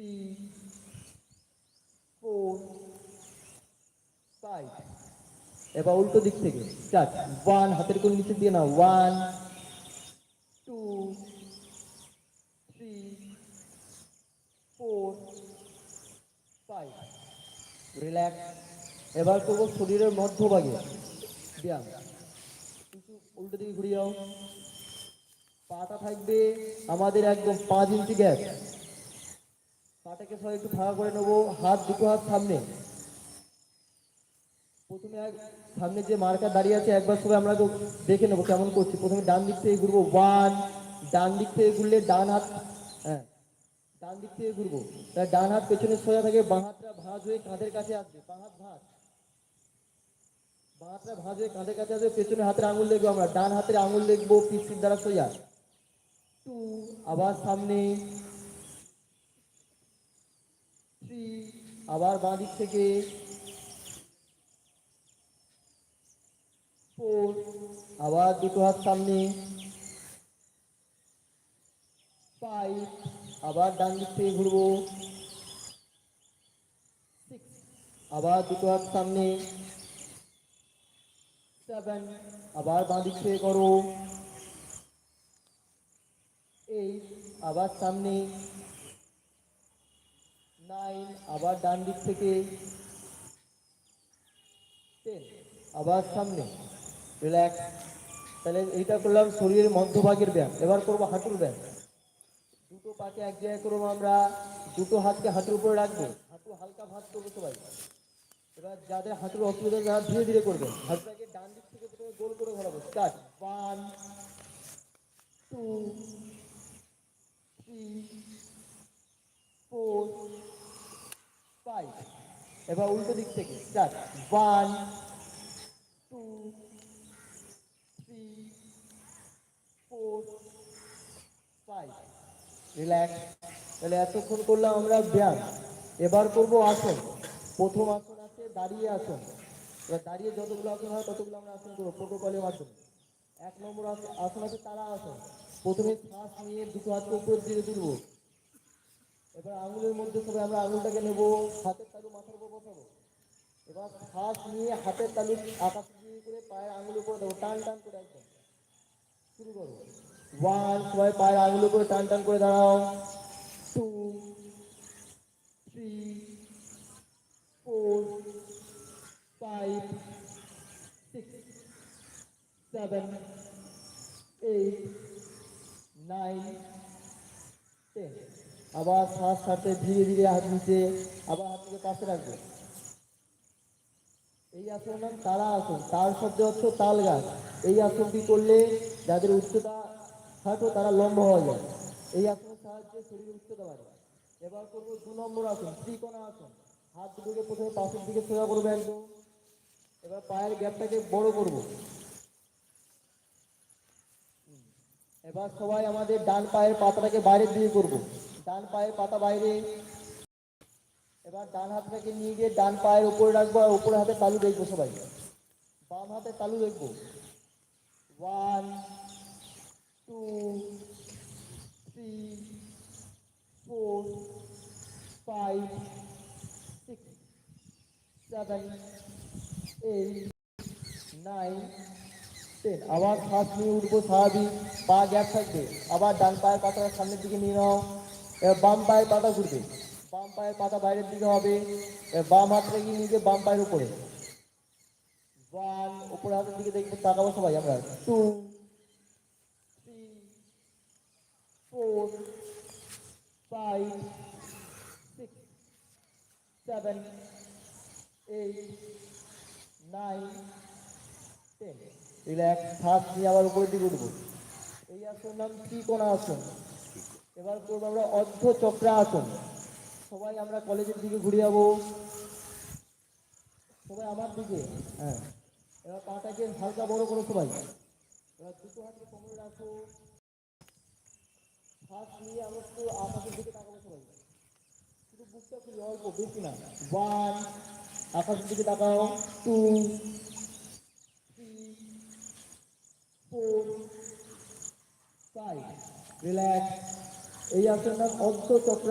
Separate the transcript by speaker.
Speaker 1: 4 5 এবার উল্টো দিক থেকে স্টার্ট 1 হাতের কোণ নিচে দিয়ে নাও 1 2 3 4 5 রিল্যাক্স এবার করবো শরীরের মধ্যভাগে ব্যায়াম কিছু উল্টো দিকে ঘুরিয়ে যাও পাটা থাকবে আমাদের একদম 5 ইঞ্চি গ্যাপ পাটাকে সবাই একটু ফাঁকা করে নেবো হাত দুটো হাত সামনে প্রথমে সামনে যে মার্কার দাঁড়িয়ে আছে একবার সবাই আমরা দেখে নেবো কেমন করছি প্রথমে ডান দিক থেকে ঘুরবো 1 ডান দিক থেকে ঘুরলে ডান হাত হ্যাঁ ডান দিক থেকে ঘুরবো তাই ডান হাত পেছনে সোজা থাকে বাঁ হাতটা ভাঁজ হয়ে কাঁধের কাছে আসবে বাঁ হাত ভাঁজ বাঁ হাতটা ভাঁজ হয়ে কাঁধের কাছে আসবে পেছনে হাতের আঙুল দেখবো আমরা ডান হাতের আঙুল দেখবো পিছির দ্বারা সোজা 2 আবার সামনে 3 আবার বাঁ দিক থেকে 4 আবার দুটো হাত সামনে 5 আবার ডান দিক থেকে ঘুরবো 6 আবার দুটো হাত সামনে 7 আবার বাঁ দিক থেকে করো 8 আবার সামনে 9 আবার ডান দিক থেকে 10 আবার সামনে রিল্যাক্স তাহলে এইটা করলাম শরীরের মধ্যভাগের ব্যায়াম এবার করবো হাঁটুর ব্যায়াম দুটো পাকে এক জায়গায় করবো আমরা দুটো হাতকে হাঁটুর উপরে রাখবো হাঁটু হালকা ভাঁজ করবো সবাই এবার যাদের হাঁটুর অসুবিধা তারা ধীরে ধীরে করবে হাঁটুটাকে ডান দিক থেকে প্রথমে গোল করে ঘোরাবো স্টার্ট 1 2 3 4 5 এবার উল্টো দিক থেকে স্টার্ট 1 2 3 4 5 রিল্যাক্স তাহলে এতক্ষণ করলাম আমরা ব্যায়াম এবার করবো আসন প্রথম আসন আছে দাঁড়িয়ে আসন এবার দাঁড়িয়ে যতগুলো আসন হয় ততগুলো আমরা আসন করবো প্রোটোকলের মাধ্যমে 1 নম্বর আসন আছে তারা আসন প্রথমে শ্বাস নিয়ে দুটো হাতকে উপর দিকে তুলবো এবার আঙুলের মধ্যে সবাই আমরা আঙুলটাকে নেবো হাতের তালু মাথার উপর বসাবো এবার শ্বাস নিয়ে হাতের তালু আকাশ দিয়ে করে পায়ের আঙুল উপরে দেবো টান টান করে একদম শুরু করো 1 সবাই পায়ের আঙুল উপরে টান টান করে দাঁড়াও 2 3 4 5 6 7 8 9 10 আবার শ্বাস ছাড়তে ধীরে ধীরে হাত নিচে আবার হাতকে পাশে রাখবে এই আসনের নাম তারা আসন তার শব্দ হচ্ছে তাল গাছ এই আসনটি করলে যাদের উচ্চতা থাকো তারা লম্বা হয়ে যায় এই আসনের সাহায্যে শরীরের উচ্চতা বাড়ে এবার করবো 2 নম্বর আসন ত্রিকোণা আসন হাত দুটোকে প্রথমে পাশের দিকে সোজা করবে একদম এবার পায়ের গ্যাপটাকে বড় করব এবার সবাই আমাদের ডান পায়ের পাতাটাকে বাইরের দিকে করব ডান পায়ের পাতা বাইরে এবার ডান হাতটাকে নিয়ে গিয়ে ডান পায়ের উপরে রাখবো আর উপরে হাতে তালু দেখবো সবাই বাম হাতে তালু দেখবো 1 2 3 4 5 6 7 8 9 10 আবার শ্বাস নিয়ে উঠবো স্বাভাবিক পা গ্যাপ থাকবে আবার ডান পায়ের পাতাটা সামনের দিকে নিয়ে নাও এবার বাম পায়ের পাতা ঘুরবে বাম পায়ের পাতা বাইরের দিকে হবে বাম হাতটা গিয়ে নিয়ে বাম পায়ের উপরে 1 উপরে হাতের দিকে দেখবো তাকাবো সবাই আমরা 2 3 4 5 6 7 8 9 10 রিল্যাক্স শ্বাস নিয়ে আবার উপরের দিকে উঠবো এই আসন নাম ত্রিকোণা আসন এবার করবো আমরা অর্ধ চক্রা আসন সবাই আমরা কলেজের দিকে ঘুরে যাবো সবাই আমার দিকে হ্যাঁ এবার পাটাকে হালকা বড় করো সবাই এবার দুটো হাতকে কোমরে রাখো শ্বাস নিয়ে আমরা একটু আকাশের দিকে তাকাবো সবাই শুধু বুকটা খুলি অল্প বেশি না 1 আকাশের দিকে তাকাও 2 3 4 5 রিল্যাক্স এই আসনের নাম অর্ধ চক্র